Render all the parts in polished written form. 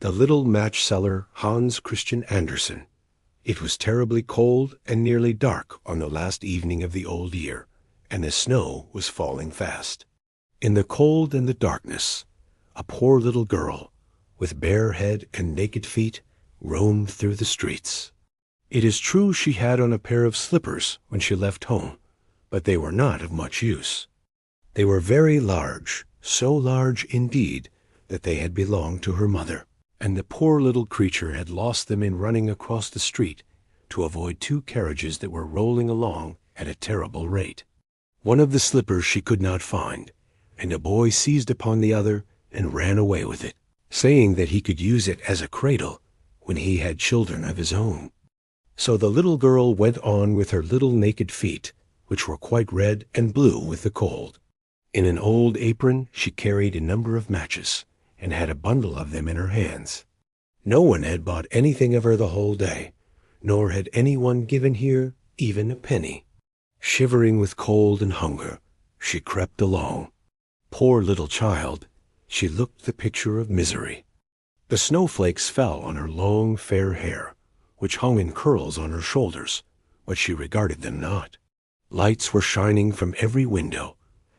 The little match seller, Hans Christian Andersen. It was terribly cold and nearly dark on the last evening of the old year, and the snow was falling fast. In the cold and the darkness, a poor little girl, with bare head and naked feet, roamed through the streets. It is true she had on a pair of slippers when she left home, but they were not of much use. They were very large, so large indeed that they had belonged to her mother, and the poor little creature had lost them in running across the street to avoid two carriages that were rolling along at a terrible rate. One of the slippers she could not find, and a boy seized upon the other and ran away with it, saying that he could use it as a cradle when he had children of his own. So the little girl went on with her little naked feet, which were quite red and blue with the cold. In an old apron she carried a number of matches, and had a bundle of them in her hands. No one had bought anything of her the whole day, nor had any one given her even a penny. Shivering with cold and hunger, she crept along. Poor little child, she looked the picture of misery. The snowflakes fell on her long fair hair, which hung in curls on her shoulders, but she regarded them not. Lights were shining from every window,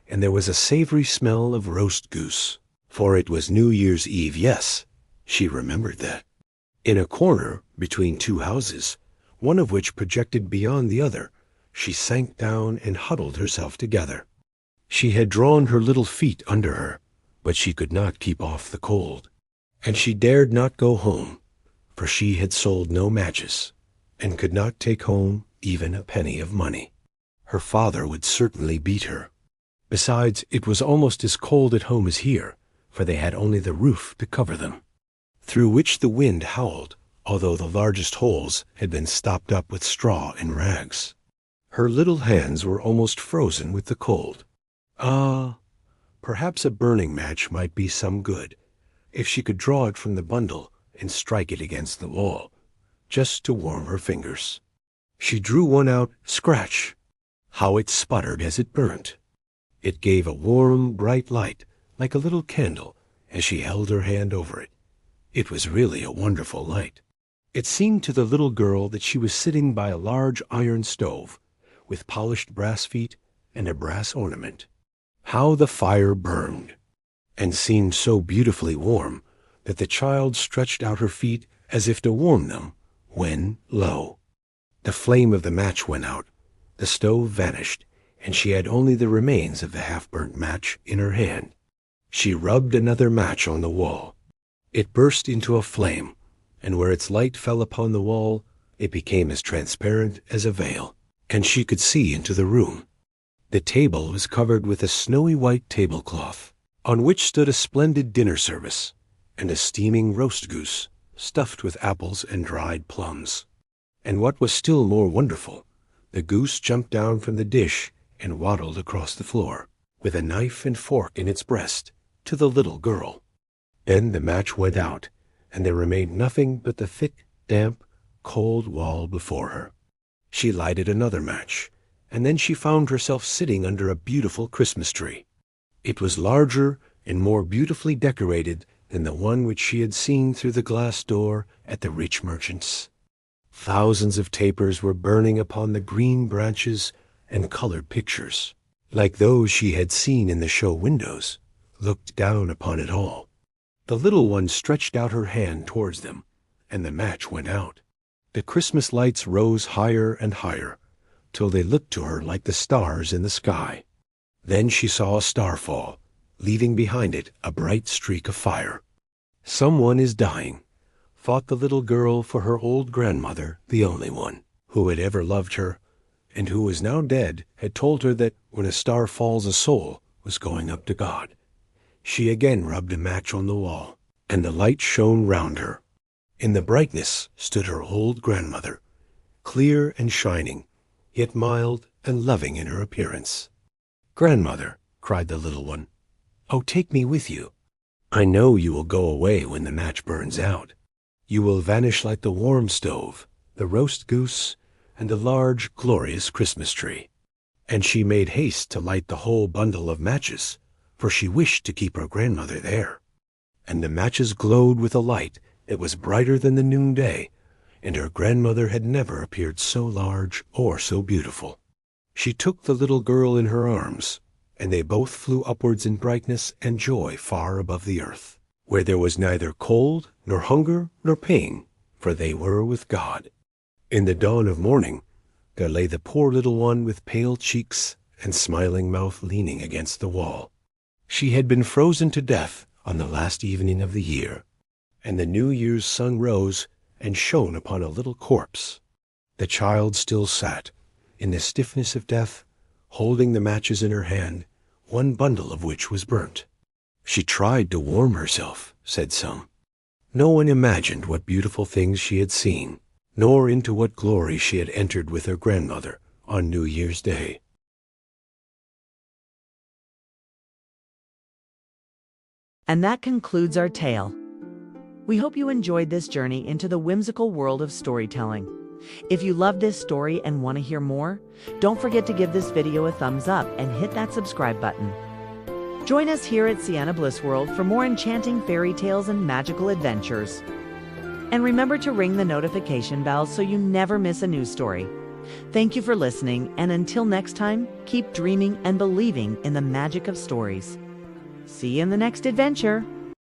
and there was a savory smell of roast goose, for it was New Year's Eve. Yes, she remembered that. In a corner between two houses, one of which projected beyond the other, she sank down and huddled herself together. She had drawn her little feet under her, but she could not keep off the cold, and she dared not go home, for she had sold no matches, and could not take home even a penny of money. Her father would certainly beat her. Besides, it was almost as cold at home as here, for they had only the roof to cover them, through which the wind howled, although the largest holes had been stopped up with straw and rags. Her little hands were almost frozen with the cold. Ah, perhaps a burning match might be some good, if she could draw it from the bundle and strike it against the wall, just to warm her fingers. She drew one out, scratch! How it sputtered as it burnt! It gave a warm, bright light, like a little candle, as she held her hand over it. It was really a wonderful light. It seemed to the little girl that she was sitting by a large iron stove, with polished brass feet and a brass ornament. How the fire burned, and seemed so beautifully warm that the child stretched out her feet as if to warm them, when, lo! the flame of the match went out, the stove vanished, and she had only the remains of the half-burnt match in her hand. She rubbed another match on the wall. It burst into a flame, and where its light fell upon the wall, it became as transparent as a veil, and she could see into the room. The table was covered with a snowy white tablecloth, on which stood a splendid dinner service, and a steaming roast goose, stuffed with apples and dried plums. And what was still more wonderful, the goose jumped down from the dish and waddled across the floor, with a knife and fork in its breast, to the little girl. Then the match went out, and there remained nothing but the thick, damp, cold wall before her. She lighted another match, and then she found herself sitting under a beautiful Christmas tree. It was larger and more beautifully decorated than the one which she had seen through the glass door at the rich merchant's. Thousands of tapers were burning upon the green branches and colored pictures, like those she had seen in the show windows, looked down upon it all. The little one stretched out her hand towards them, and the match went out. The Christmas lights rose higher and higher, till they looked to her like the stars in the sky. Then she saw a star fall, leaving behind it a bright streak of fire. "Someone is dying," thought the little girl, for her old grandmother, the only one who had ever loved her, and who was now dead, had told her that when a star falls a soul was going up to God. She again rubbed a match on the wall, and the light shone round her. In the brightness stood her old grandmother, clear and shining, yet mild and loving in her appearance. "Grandmother," cried the little one, "oh, take me with you. I know you will go away when the match burns out. You will vanish like the warm stove, the roast goose, and the large, glorious Christmas tree." And she made haste to light the whole bundle of matches, for she wished to keep her grandmother there. And the matches glowed with a light It was brighter than the noonday, and her grandmother had never appeared so large or so beautiful. She took the little girl in her arms, and they both flew upwards in brightness and joy far above the earth, where there was neither cold, nor hunger, nor pain, for they were with God. In the dawn of morning, there lay the poor little one with pale cheeks and smiling mouth leaning against the wall. She had been frozen to death on the last evening of the year, and the New Year's sun rose and shone upon a little corpse. The child still sat, in the stiffness of death, holding the matches in her hand, one bundle of which was burnt. She tried to warm herself, said some. No one imagined what beautiful things she had seen, nor into what glory she had entered with her grandmother on New Year's Day. And that concludes our tale. We hope you enjoyed this journey into the whimsical world of storytelling. If you love this story and want to hear more, don't forget to give this video a thumbs up and hit that subscribe button. Join us here at Sienna Bliss World for more enchanting fairy tales and magical adventures. And remember to ring the notification bell so you never miss a new story. Thank you for listening, and until next time, keep dreaming and believing in the magic of stories. See you in the next adventure.